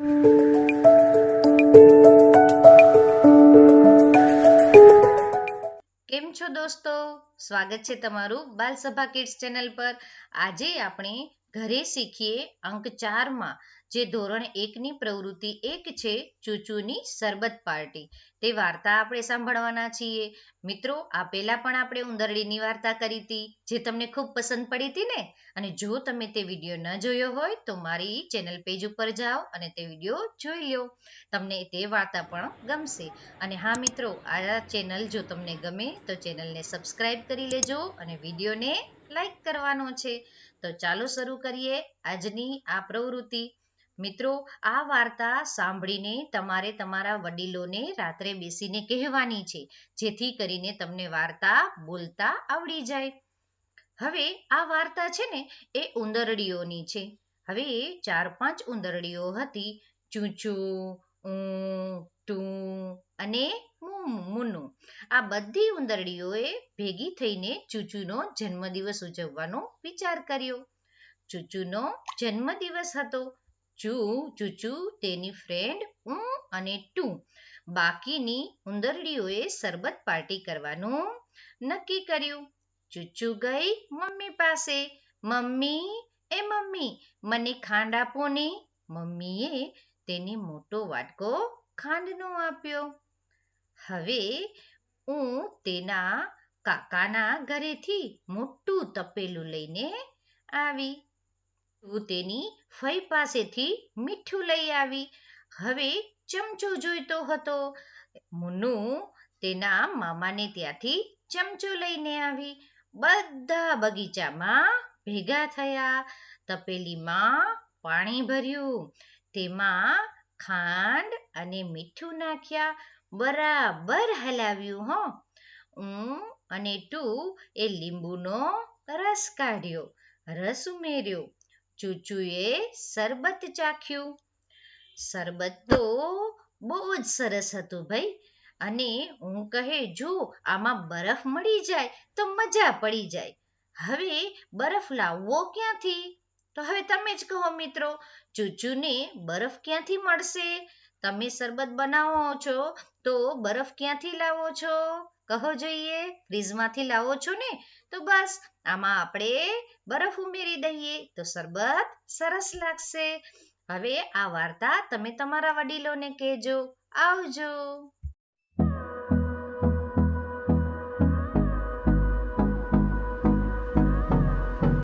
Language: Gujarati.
કેમ છો દોસ્તો? સ્વાગત છે તમારું બાલસભા કિડ્સ ચેનલ પર. આજે આપણે ઘરે શીખીએ અંક 4 માં જે ધોરણ 1 ની પ્રવૃત્તિ 1 છે ચૂચુની સરબત પાર્ટી. તે વાર્તા આપણે સાંભળવાના છીએ. મિત્રો, આ પહેલા પણ આપણે ઉંદરડીની વાર્તા કરી હતી, જે તમને ખૂબ પસંદ પડી હતી ને? અને જો તમે તે વિડીયો ન જોયો હોય તો મારી ચેનલ પેજ ઉપર જાઓ અને તે વિડીયો જોઈ લો. તમને તે વાર્તા પણ ગમશે. અને હા મિત્રો, આ ચેનલ જો તમને ગમે તો ચેનલને સબસ્ક્રાઇબ કરી લેજો અને વિડીયોને લાઈક કરવાનો છે. તો ચાલો શરૂ કરીએ આજની આ પ્રવૃત્તિ. મિત્રો, આ વાર્તા સાંભળીને તમારે તમારા વડીલોને રાત્રે બેસીને કહેવાની છે, જેથી કરીને તમને વાર્તા બોલતા આવડી જાય. હવે આ વાર્તા છે ને એ ઉંદરડીઓની છે. હવે 4-5 ઉંદરડીઓ હતી: ચૂચું, ટું અને મુન્નુ. આ બધી ઉંદરડીઓએ ભેગી થઈને ચૂચુનો જન્મદિવસ ઉજવવાનો વિચાર કર્યો. ચૂચુનો જન્મદિવસ હતો. ચૂચુ, તેની ફ્રેન્ડ અને ટું, બાકીની ઉંદરડીઓએ સરબત પાર્ટી કરવાનું નક્કી કર્યું. ચૂચુ ગઈ મમ્મી પાસે. મમ્મી, મને ખાંડ આપો ને. મમ્મીએ તેને મોટો વાટકો ખાંડનો આપ્યો. હવે હું તેના કાકાના ઘરેથી મોટું તપેલું લઈને આવી. તું તેની ફઈ પાસેથી મીઠું લઈ આવી. હવે ચમચો જોઈતો હતો. મુન્નુ તેના મામાને ત્યાંથી ચમચો લઈને આવી. બધા બગીચામાં ભેગા થયા. તપેલીમાં પાણી ભર્યું. તેમાં ખાંડ અને મીઠું નાખ્યા. બરાબર હલાવ્યું હો. અને ટું એ લીંબુનો રસ કાઢ્યો. રસ ઉમેર્યો. ચૂચુએ સરબત ચાખ્યું. સરબત તો બહુ જ સરસ હતું ભાઈ. અને હું કહે, જો આમાં બરફ મળી જાય તો મજા પડી જાય. હવે બરફ લાવવો ક્યાંથી? તો હવે તમે જ કહો મિત્રો, ચૂચુને બરફ ક્યાંથી મળશે? તમે સરબત બનાવો છો તો બરફ ક્યાંથી લાવો છો? કહો જોઈએ. ફ્રીજમાંથી લાવો છો ને? તો બસ આમાં આપણે બરફ ઉમેરી દઈએ તો સરબત સરસ લાગશે. હવે આ વાર્તા તમે તમારા વડીલોને કહેજો. આવજો.